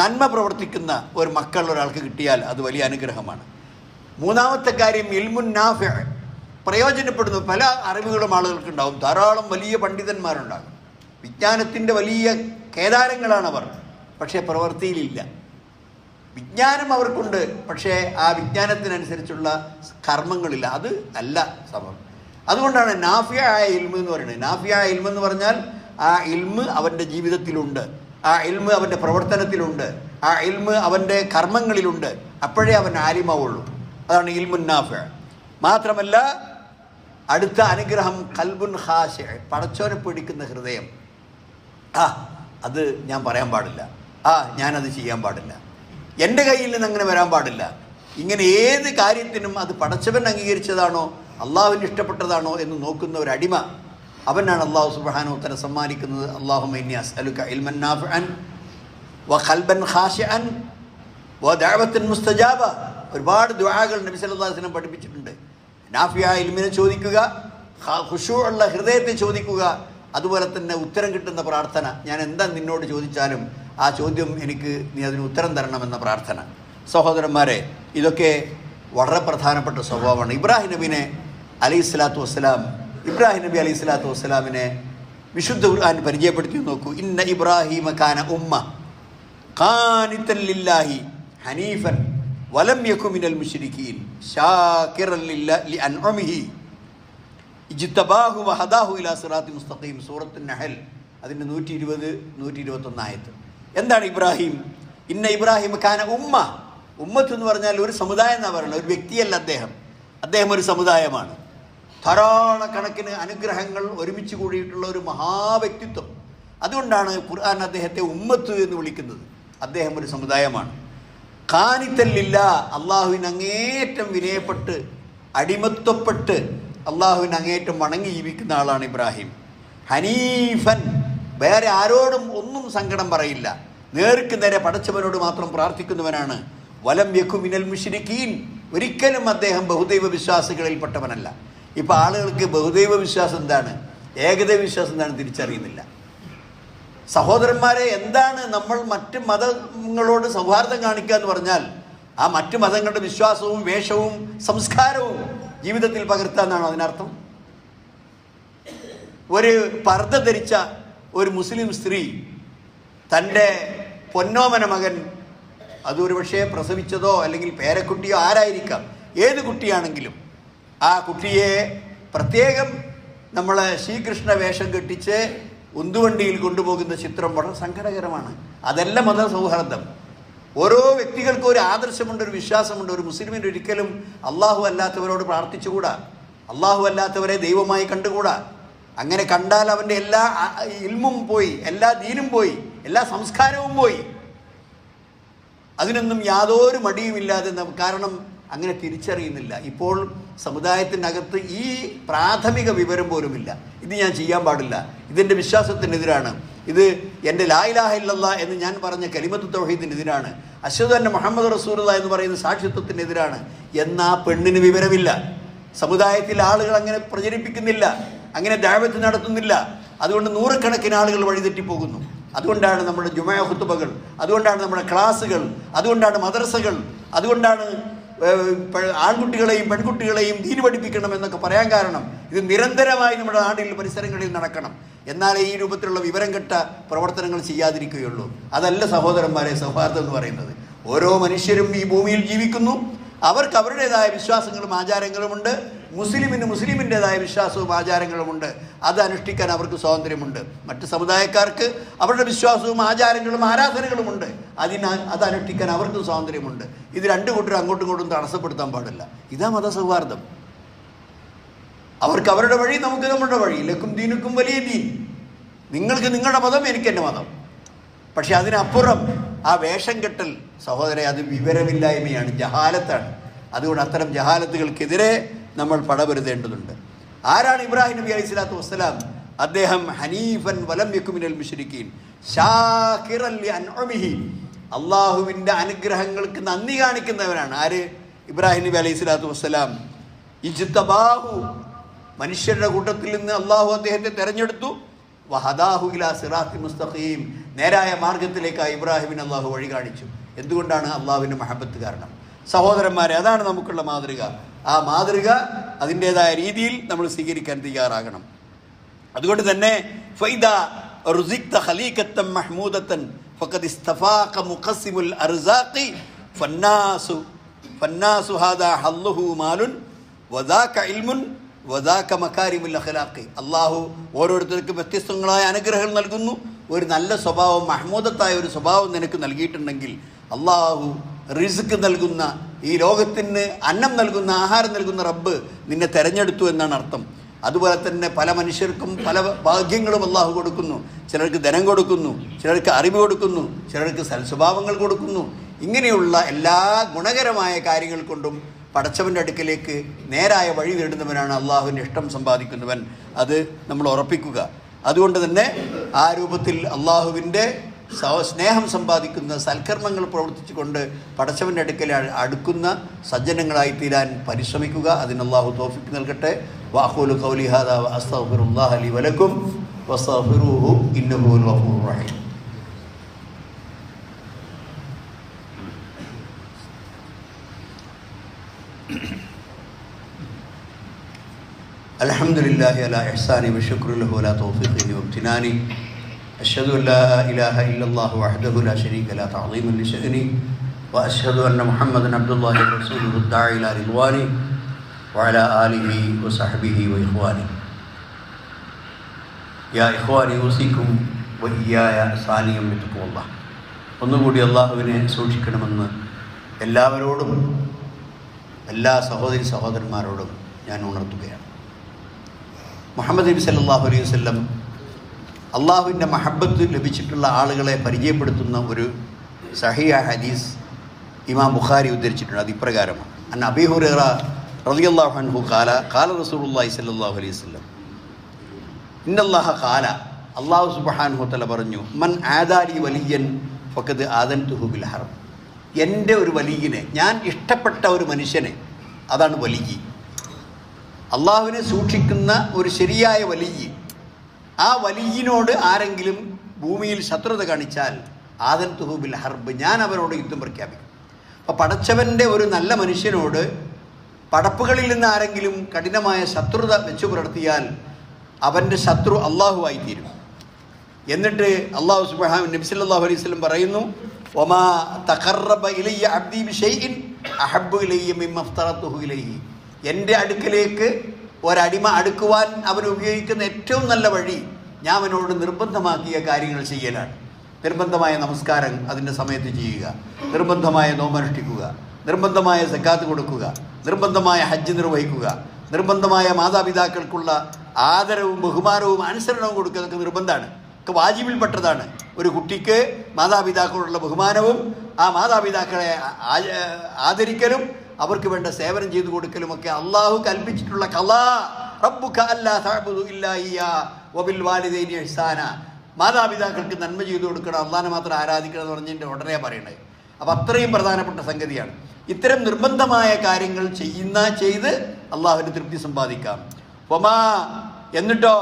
നന്മ പ്രവർത്തിക്കുന്ന ഒരു മക്കൾ ഒരാൾക്ക് കിട്ടിയാൽ അത് വലിയ അനുഗ്രഹമാണ്. മൂന്നാമത്തെ കാര്യം ഇൽമുൻ നാഫിഅ, പ്രയോജനപ്പെടുന്നു. പല അറിവുകളും ആളുകൾക്കുണ്ടാവും, ധാരാളം വലിയ പണ്ഡിതന്മാരുണ്ടാകും, വിജ്ഞാനത്തിൻ്റെ വലിയ കേദാരങ്ങളാണവർ, പക്ഷേ പ്രവൃത്തിയിലില്ല. വിജ്ഞാനം അവർക്കുണ്ട്, പക്ഷേ ആ വിജ്ഞാനത്തിനനുസരിച്ചുള്ള കർമ്മങ്ങളില്ല. അത് അല്ല സംഭവം. അതുകൊണ്ടാണ് നാഫിയായ ഇൽമ് എന്ന് പറയുന്നത്. നാഫിയായ ഇൽമ് എന്ന് പറഞ്ഞാൽ ആ ഇൽമ് അവൻ്റെ ജീവിതത്തിലുണ്ട്, ആ ഇൽമ് അവൻ്റെ പ്രവർത്തനത്തിലുണ്ട്, ആ ഇൽമ് അവൻ്റെ കർമ്മങ്ങളിലുണ്ട്. അപ്പോഴേ അവൻ ആലിമാവുള്ളൂ. അതാണ് ഇൽമുൻ നാഫിഅ. മാത്രമല്ല അടുത്ത അനുഗ്രഹം ഖൽബുൻ ഖാശിഅ, പടച്ചോനെ പേടിക്കുന്ന ഹൃദയം. അത് ഞാൻ പറയാൻ പാടില്ല, ഞാനത് ചെയ്യാൻ പാടില്ല, എൻ്റെ കയ്യിൽ നിന്ന് അങ്ങനെ വരാൻ പാടില്ല. ഇങ്ങനെ ഏത് കാര്യത്തിനും അത് പടച്ചവൻ അംഗീകരിച്ചതാണോ അള്ളാഹുവിന് ഇഷ്ടപ്പെട്ടതാണോ എന്ന് നോക്കുന്ന ഒരു അടിമ, അവനാണ് അള്ളാഹു സുബ്ഹാനഹു വ തആല സമ്മാനിക്കുന്നത്. അല്ലാഹുമ്മ ഇന്നി അസ്അലുക ഇൽമൻ നാഫിഅൻ വ ഖൽബൻ ഖാശിഅൻ വ ദഅവതൻ മുസ്തജാബ. ഒരുപാട് ദുആകൾ നബി സല്ലല്ലാഹു അലൈഹി വസല്ലം പഠിപ്പിച്ചിട്ടുണ്ട്. നാഫിയായ ഇൽമിനെ ചോദിക്കുക, ഖുശൂഉള്ള ഹൃദയത്തെ ചോദിക്കുക, അതുപോലെ തന്നെ ഉത്തരം കിട്ടുന്ന പ്രാർത്ഥന. ഞാൻ എന്താ നിന്നോട് ചോദിച്ചാലും ആ ചോദ്യം എനിക്ക് നീ അതിന് ഉത്തരം തരണമെന്ന പ്രാർത്ഥന. സഹോദരന്മാരെ, ഇതൊക്കെ വളരെ പ്രധാനപ്പെട്ട സ്വഭാവമാണ്. ഇബ്രാഹിം നബി അലൈഹിസ്സലാത്തു വസ്സലാമിനെ വിശുദ്ധ ഖുർആൻ പരിചയപ്പെടുത്തി നോക്കൂ. ഇന്ന ഇബ്രാഹിമ കാന ഉമ്മ ഖാനിതൻ ലില്ലാഹി ഹനീഫൻ വലം യകു മിനൽ മുശ്രികീൻ ശാകിറൻ ലിഅൻഉമിഹി ഇജ്തബാഹു വഹദാഹു ഇലാ സിറാത്തി മുസ്തഖീം. സൂറത്തുൻ നഹൽ അതിൻ്റെ 120, 121 ആയത്ത്. എന്താണ് ഇബ്രാഹിം? ഇന്ന ഇബ്രാഹിം കാന ഉമ്മ. ഉമ്മത്ത് എന്ന് പറഞ്ഞാൽ ഒരു സമുദായം എന്നാണ് പറയുന്നത്, ഒരു വ്യക്തിയല്ല അദ്ദേഹം ഒരു സമുദായമാണ്. ധാരാളക്കണക്കിന് അനുഗ്രഹങ്ങൾ ഒരുമിച്ച് കൂടിയിട്ടുള്ള ഒരു മഹാവ്യക്തിത്വം. അതുകൊണ്ടാണ് ഖുർആൻ അദ്ദേഹത്തെ ഉമ്മത്ത് എന്ന് വിളിക്കുന്നത്. അദ്ദേഹം ഒരു സമുദായമാണ്. ഖാനിത്തല്ലില്ല, അള്ളാഹുവിന് അങ്ങേറ്റം വിനയപ്പെട്ട് അടിമത്വപ്പെട്ട് അള്ളാഹുവിന് അങ്ങേറ്റം വണങ്ങി ജീവിക്കുന്ന ആളാണ് ഇബ്രാഹിം. ഹനീഫൻ, വേറെ ആരോടും ഒന്നും സങ്കടം പറയില്ല, നേർക്ക് നേരെ പടച്ചവനോട് മാത്രം പ്രാർത്ഥിക്കുന്നവനാണ്. വലം യകു മിനൽ മുശ്രികീൻ, ഒരിക്കലും അദ്ദേഹം ബഹുദൈവ വിശ്വാസികളിൽപ്പെട്ടവനല്ല. ഇപ്പം ആളുകൾക്ക് ബഹുദൈവ വിശ്വാസം എന്താണ്, ഏകദൈവ വിശ്വാസം എന്താണ് തിരിച്ചറിയുന്നില്ല. സഹോദരന്മാരെ, എന്താണ് നമ്മൾ മറ്റ് മതങ്ങളോട് സൗഹാർദ്ദം കാണിക്കുക എന്ന് പറഞ്ഞാൽ ആ മറ്റ് മതങ്ങളുടെ വിശ്വാസവും വേഷവും സംസ്കാരവും ജീവിതത്തിൽ പകർത്താന്നാണോ അതിനർത്ഥം? ഒരു പർദ്ദ ധരിച്ച ഒരു മുസ്ലിം സ്ത്രീ തൻ്റെ പൊന്നോമന മകൻ, അതൊരു പക്ഷേ പ്രസവിച്ചതോ അല്ലെങ്കിൽ പേരക്കുട്ടിയോ ആരായിരിക്കാം, ഏത് കുട്ടിയാണെങ്കിലും ആ കുട്ടിയെ പ്രത്യേകം നമ്മൾ ശ്രീകൃഷ്ണ വേഷം കെട്ടിച്ച് ഉന്തുവണ്ടിയിൽ കൊണ്ടുപോകുന്ന ചിത്രം വളരെ സങ്കടകരമാണ്. അതല്ല മതസൗഹാർദ്ദം. ഓരോ വ്യക്തികൾക്കും ഒരു ആദർശമുണ്ട്, ഒരു വിശ്വാസമുണ്ട്. ഒരു മുസ്ലിമിന് ഒരിക്കലും അള്ളാഹു അല്ലാത്തവരോട് പ്രാർത്ഥിച്ചുകൂടാ, അള്ളാഹു അല്ലാത്തവരെ ദൈവമായി കണ്ടുകൂടാ. അങ്ങനെ കണ്ടാൽ അവൻ്റെ എല്ലാ ഇൽമും പോയി, എല്ലാ ദീനും പോയി, എല്ലാ സംസ്കാരവും പോയി. അതിനൊന്നും യാതൊരു മടിയുമില്ലാതെ കാരണം അങ്ങനെ തിരിച്ചറിയുന്നില്ല. ഇപ്പോൾ സമുദായത്തിനകത്ത് ഈ പ്രാഥമിക വിവരം പോലുമില്ല. ഇത് ഞാൻ ചെയ്യാൻ പാടില്ല, ഇതെൻ്റെ വിശ്വാസത്തിനെതിരാണ്, ഇത് എൻ്റെ ലാ ഇലാഹ ഇല്ലല്ലാഹ് എന്ന് ഞാൻ പറഞ്ഞ കലിമത്തു തൗഹീദിനെതിരാണ്, അശ്ഹദു അന്ന മുഹമ്മദ് റസൂലുള്ളാഹി എന്ന് പറയുന്ന സാക്ഷ്യത്വത്തിനെതിരാണ് എന്ന ആ പെണ്ണിന് വിവരമില്ല. സമുദായത്തിൽ ആളുകൾ അങ്ങനെ പ്രചരിപ്പിക്കുന്നില്ല, അങ്ങനെ ദഅവത്ത് നടത്തുന്നില്ല. അതുകൊണ്ട് നൂറുകണക്കിന് ആളുകൾ വഴിതെറ്റിപ്പോകുന്നു. അതുകൊണ്ടാണ് നമ്മുടെ ജുമുഅ ഖുതുബകൾ, അതുകൊണ്ടാണ് നമ്മുടെ ക്ലാസ്സുകൾ, അതുകൊണ്ടാണ് മദ്രസകൾ, അതുകൊണ്ടാണ് ആൺകുട്ടികളെയും പെൺകുട്ടികളെയും ദീൻ പഠിപ്പിക്കണം എന്നൊക്കെ പറയാൻ കാരണം ഇത് നിരന്തരമായി നമ്മുടെ നാട്ടിൽ പരിസരങ്ങളിൽ നടക്കണം. എന്നാലേ ഈ രൂപത്തിലുള്ള വിവരം കെട്ട പ്രവർത്തനങ്ങൾ ചെയ്യാതിരിക്കുകയുള്ളൂ. അതല്ല സഹോദരന്മാരെ സൗഹാർദ്ദം എന്ന് പറയുന്നത്. ഓരോ മനുഷ്യരും ഈ ഭൂമിയിൽ ജീവിക്കുന്നു, അവർക്ക് അവരുടേതായ വിശ്വാസങ്ങളും ആചാരങ്ങളുമുണ്ട്. മുസ്ലിമിന് മുസ്ലിമിൻ്റെതായ വിശ്വാസവും ആചാരങ്ങളുമുണ്ട്. അത് അനുഷ്ഠിക്കാൻ അവർക്ക് സ്വാതന്ത്ര്യമുണ്ട്. മറ്റ് സമുദായക്കാർക്ക് അവരുടെ വിശ്വാസവും ആചാരങ്ങളും ആരാധനകളുമുണ്ട്. അത് അനുഷ്ഠിക്കാൻ അവർക്കും സ്വാതന്ത്ര്യമുണ്ട്. ഇത് രണ്ടു കൂട്ടരും അങ്ങോട്ടും ഇങ്ങോട്ടും തടസ്സപ്പെടുത്താൻ പാടില്ല. ഇതാ മതസൗഹാർദ്ദം. അവർക്ക് അവരുടെ വഴി, നമുക്ക് നമ്മുടെ വഴി. ലക്കും ദീനുക്കും വലിയ ദീൻ. നിങ്ങൾക്ക് നിങ്ങളുടെ മതം, എനിക്ക് എൻ്റെ മതം. പക്ഷെ അതിനപ്പുറം ആ വേഷം കെട്ടൽ സഹോദരൻ, അത് വിവരമില്ലായ്മയാണ്, ജഹാലത്താണ്. അതുകൊണ്ട് അത്തരം ജഹാലത്തുകൾക്കെതിരെ നമ്മൾ പടപൊരുതേണ്ടതുണ്ട്. ആരാണ് ഇബ്രാഹിം നബി അലൈഹി സ്വലാത്തു വസ്സലാം? അദ്ദേഹം ഹനീഫൻ വലം യകു മിനൽ മുശ്രിക്കീൻ ശാകിറൻ ലിഅൻഉമിഹി, അള്ളാഹുവിൻ്റെ അനുഗ്രഹങ്ങൾക്ക് നന്ദി കാണിക്കുന്നവനാണ്. ആര്? ഇബ്രാഹിം നബി അലൈഹി സ്വലാത്തു വസ്സലാം. ഇജ്തബാഹു, മനുഷ്യരുടെ കൂട്ടത്തിൽ നിന്ന് അള്ളാഹു അദ്ദേഹത്തെ തെരഞ്ഞെടുത്തു. വഹദാഹു ഇലാ സിറാത്തി മുസ്തഖീം, നേരായ മാർഗത്തിലേക്കായി ഇബ്രാഹിമിന് അള്ളാഹു വഴി കാണിച്ചു. എന്തുകൊണ്ടാണ്? അള്ളാഹുവിൻ്റെ മഹബത്ത് കാരണം. സഹോദരന്മാരെ, അതാണ് നമുക്കുള്ള മാതൃക. ആ മാതൃക അതിൻ്റെതായ രീതിയിൽ നമ്മൾ സ്വീകരിക്കാൻ തയ്യാറാകണം. അതുകൊണ്ട് തന്നെ ഫൈദാ റുസിഖ്ത ഖലീഖത്തൻ മഹ്മൂദത്തൻ ഫഖദ് ഇസ്തഫാഖ മുഖസ്സിമുൽ അർസാഖി ഫന്നാസു ഹാദാ ഹല്ലുഹു മാലുൻ വദാക ഇൽമുൻ വദാക മകാരിമുൽ അഖ്ലാഖി. അല്ലാഹു ഓരോരുത്തർക്കും വ്യത്യസ്തങ്ങളായ അനുഗ്രഹങ്ങൾ നൽകുന്നു. ഒരു നല്ല സ്വഭാവം, മഹ്മൂദത്തായ ഒരു സ്വഭാവം നിനക്ക് നൽകിയിട്ടുണ്ടെങ്കിൽ അല്ലാഹു റിസ്ക് നൽകുന്ന, ഈ ലോകത്തിന് അന്നം നൽകുന്ന, ആഹാരം നൽകുന്ന റബ്ബ് നിന്നെ തെരഞ്ഞെടുത്തു എന്നാണ് അർത്ഥം. അതുപോലെ തന്നെ പല മനുഷ്യർക്കും പല ഭാഗ്യങ്ങളും അള്ളാഹു കൊടുക്കുന്നു. ചിലർക്ക് ധനം കൊടുക്കുന്നു, ചിലർക്ക് അറിവ് കൊടുക്കുന്നു, ചിലർക്ക് സൽസ്വഭാവങ്ങൾ കൊടുക്കുന്നു. ഇങ്ങനെയുള്ള എല്ലാ ഗുണകരമായ കാര്യങ്ങൾ കൊണ്ടും പടച്ചവൻ്റെ അടുക്കലേക്ക് നേരായ വഴി നേടുന്നവനാണ് അള്ളാഹുവിൻ്റെ ഇഷ്ടം സമ്പാദിക്കുന്നവൻ. അത് നമ്മൾ ഉറപ്പിക്കുക. അതുകൊണ്ട് തന്നെ ആ രൂപത്തിൽ അള്ളാഹുവിൻ്റെ സ്നേഹം സമ്പാദിക്കുന്ന സൽക്കർമ്മങ്ങൾ പ്രവർത്തിച്ചുകൊണ്ട് പടച്ചവൻ്റെ അടുക്കൽ അടുക്കുന്ന സജ്ജനങ്ങളായി തീരാൻ പരിശ്രമിക്കുക. അതിന് അല്ലാഹു തൗഫീഖ് നൽകട്ടെ. വഅഖൂലു ഖൗലി ഹാദാ വഅസ്തഗ്ഫിറുല്ലാഹ ലി വലക്കും വസ്തഗ്ഫിറൂഹു ഇന്നഹു ഹുവൽ ഗഫൂറുർ റഹീം. അൽഹംദുലില്ലാഹി അലാ ഇഹ്സാനി വശുക്റു ലഹു അലാ തൗഫീഖിഹി വംതിനാനി. അഷ്ഹദു അൻ ലാ ഇലാഹ ഇല്ലല്ലാഹു വഹ്ദഹു ലാ ശരീക ലഹു തഅളീമൻ ലിശഅനി വഅഷ്ഹദു അന്ന മുഹമ്മദൻ അബ്ദുല്ലാഹി വറസൂലുഹു ദാഇ ഇലാ റിദ്വാനി വഅലാ ആലിഹി വസഹ്ബിഹി വഇഖ്വാനി. യാ ഇഖ്വാനി ഊസിക്കും വഇയ്യായ സാനിയം ബിത്തഖ്വല്ലാഹ്. ഒന്നുകൂടി അല്ലാഹുവിനെ സൂക്ഷിക്കണമെന്ന് എല്ലാവരോടും എല്ലാ സഹോദരി സഹോദരന്മാരോടും ഞാൻ ഉണർത്തുകയാണ്. മുഹമ്മദ് നബി സല്ലല്ലാഹു അലൈഹി വസല്ലം അള്ളാഹുവിൻ്റെ മഹബത്ത് ലഭിച്ചിട്ടുള്ള ആളുകളെ പരിചയപ്പെടുത്തുന്ന ഒരു സഹിഹ ഹദീസ് ഇമാം ബുഖാരി ഉദ്ധരിച്ചിട്ടുണ്ട്. അത് ഇപ്രകാരമാണ്: അൻ അബീ ഹുറൈറ റളിയല്ലാഹു അൻഹു ഖാല ഖാല റസൂലുള്ളാഹി സ്വല്ലല്ലാഹു അലൈഹി വസല്ലം ഇന്നല്ലാഹ ഖാല, അല്ലാഹു സുബ്ഹാനഹു വതആല പറഞ്ഞു, മൻ ആദാലി വലിയൻ ഫഖദ് ആദൻതുഹു ബിൽ ഹർബ്. എൻ്റെ ഒരു വലിയനെ, ഞാൻ ഇഷ്ടപ്പെട്ട ഒരു മനുഷ്യനെ, അതാണ് വലിയ. അള്ളാഹുവിനെ സൂക്ഷിക്കുന്ന ഒരു ശരിയായ വലിയ, ആ വലിയനോട് ആരെങ്കിലും ഭൂമിയിൽ ശത്രുത കാണിച്ചാൽ ആദൻതുഹു ബിൽ ഹർബ്, ഞാൻ അവനോട് യുദ്ധം പ്രഖ്യാപിക്കും. അപ്പോൾ പടച്ചവൻ്റെ ഒരു നല്ല മനുഷ്യനോട് പടപ്പുകളിൽ നിന്ന് ആരെങ്കിലും കഠിനമായ ശത്രുത വെച്ചു പുലർത്തിയാൽ അവൻ്റെ ശത്രു അള്ളാഹുവായി തീരും. എന്നിട്ട് അള്ളാഹു സുബ്ഹാനഹു നബി സല്ലല്ലാഹു അലൈഹി വസല്ലം പറയുന്നു, വമാ തഖറബ ഇലയ്യ അബ്ദി ബിശൈഇൻ അഹബ്ബു ഇലയ്യ മിമ്മ അഫ്തറതുഹു ഇലൈഹി. എൻ്റെ അടുക്കലേക്ക് ഒരടിമ അടുക്കുവാൻ അവൻ ഉപയോഗിക്കുന്ന ഏറ്റവും നല്ല വഴി ഞാൻ അവനോട് നിർബന്ധമാക്കിയ കാര്യങ്ങൾ ചെയ്യലാണ്. നിർബന്ധമായ നമസ്കാരം അതിൻ്റെ സമയത്ത് ചെയ്യുക, നിർബന്ധമായ നോമ്പനുഷ്ഠിക്കുക, നിർബന്ധമായ സക്കാത്ത് കൊടുക്കുക, നിർബന്ധമായ ഹജ്ജ് നിർവഹിക്കുക, നിർബന്ധമായ മാതാപിതാക്കൾക്കുള്ള ആദരവും ബഹുമാനവും അനുസരണവും കൊടുക്കുക. അതൊക്കെ നിർബന്ധമാണ്, ഒക്കെ വാജിബിൽപ്പെട്ടതാണ്. ഒരു കുട്ടിക്ക് മാതാപിതാക്കളുള്ള ബഹുമാനവും ആ മാതാപിതാക്കളെ ആദരിക്കലും അവർക്ക് വേണ്ട സേവനം ചെയ്തു കൊടുക്കലും ഒക്കെ അള്ളാഹു കൽപ്പിച്ചിട്ടുള്ള ഖളാ റബ്ബുക അല്ലാ തഅബുദു ഇല്ലാ ഇയ്യാ വബിൽ വാലിദൈനി ഇഹ്സാന. മാതാപിതാക്കൾക്ക് നന്മ ചെയ്തു കൊടുക്കണം, അള്ളാഹിനെ മാത്രം ആരാധിക്കണം എന്ന് പറഞ്ഞതിൻ്റെ ഉടനെ പറയണത്. അപ്പം അത്രയും പ്രധാനപ്പെട്ട സംഗതിയാണ്. ഇത്തരം നിർബന്ധമായ കാര്യങ്ങൾ ചെയ്ത് അള്ളാഹുവിൻ്റെ തൃപ്തി സമ്പാദിക്കാം. എന്നിട്ടോ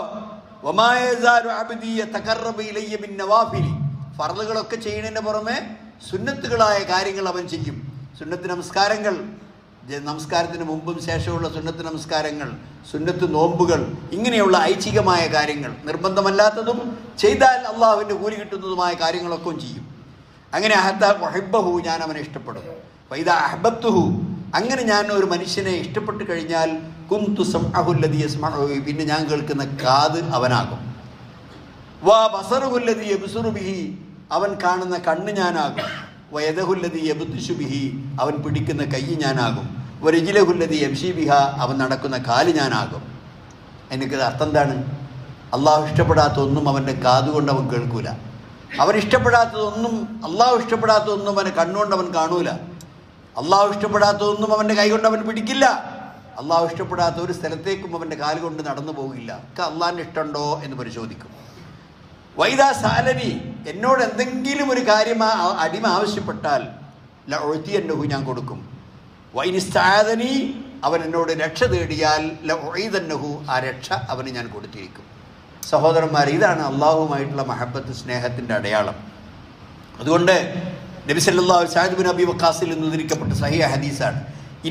ഫർളുകളൊക്കെ ചെയ്യുന്നതിന് പുറമെ സുന്നത്തുകളായ കാര്യങ്ങൾ അവൻ ചെയ്യും. സുന്നത്ത് നമസ്കാരങ്ങൾ, നമസ്കാരത്തിന് മുമ്പും ശേഷമുള്ള സുന്നത്ത് നമസ്കാരങ്ങൾ, സുന്നത്ത് നോമ്പുകൾ, ഇങ്ങനെയുള്ള ഐച്ഛികമായ കാര്യങ്ങൾ, നിർബന്ധമല്ലാത്തതും ചെയ്താൽ അള്ളാഹുവിൻ്റെ കൂലി കിട്ടുന്നതുമായ കാര്യങ്ങളൊക്കെ ചെയ്യും. അങ്ങനെ ഹത്താ ഉഹിബ്ബഹു, ഞാൻ അവനെ ഇഷ്ടപ്പെടും. ഫൈദാ അഹ്ബബ്തുഹു, അങ്ങനെ ഞാൻ ഒരു മനുഷ്യനെ ഇഷ്ടപ്പെട്ട് കഴിഞ്ഞാൽ കുന്തു സംഅഹു അല്ലദീ യസ്മഉ ബിഹി, പിന്നെ ഞാൻ കേൾക്കുന്ന കാത് അവനാകും. വാ ബസറുഹു അല്ലദീ യബ്സുറു ബിഹി, അവൻ കാണുന്ന കണ്ണ് ഞാനാകും. വയദഹു അല്ലദീ യബ്തിശു ബിഹി, അവൻ പിടിക്കുന്ന കൈ ഞാനാകും. വരിജ്ലഹു അല്ലദീ യംശി ബിഹാ, അവൻ നടക്കുന്ന കാല് ഞാനാകും. എനിക്ക് അർത്ഥം എന്താണ്? അള്ളാഹു ഇഷ്ടപ്പെടാത്ത ഒന്നും അവൻ്റെ കാതുകൊണ്ട് അവൻ കേൾക്കൂല. അവൻ ഇഷ്ടപ്പെടാത്തതൊന്നും, അള്ളാഹു ഇഷ്ടപ്പെടാത്തതൊന്നും അവനെ കണ്ണുകൊണ്ട് അവൻ കാണൂല. അള്ളാഹു ഇഷ്ടപ്പെടാത്തതൊന്നും അവൻ്റെ കൈ കൊണ്ട് അവൻ പിടിക്കില്ല. അള്ളാഹു ഇഷ്ടപ്പെടാത്ത ഒരു സ്ഥലത്തേക്കും അവൻ്റെ കാല് കൊണ്ട് നടന്നു പോകില്ല. ഒക്കെ അള്ളാഹിൻ്റെ ഇഷ്ടമുണ്ടോ എന്ന് പരിശോധിക്കും. വൈദാ സാലനി, എന്നോട് എന്തെങ്കിലും ഒരു കാര്യം അടിമ ആവശ്യപ്പെട്ടാൽ ലഉതിയന്നഹു, ഞാൻ കൊടുക്കും. വൈനിസ്താദനി, അവൻ എന്നോട് രക്ഷ തേടിയാൽ ലഉഇദന്നഹു, ആ രക്ഷ അവന് ഞാൻ കൊടുത്തിരിക്കും. സഹോദരന്മാരെ, ഇതാണ് അള്ളാഹുമായിട്ടുള്ള മഹബത്ത്, സ്നേഹത്തിൻ്റെ അടയാളം. അതുകൊണ്ട് നബി സല്ലല്ലാഹു അലൈഹി വസല്ലം ഇബ്നു അബീ വഖാസിൽ നിന്ന് ഉദ്ധരിക്കപ്പെട്ട സഹീഹ് ഹദീസാണ്,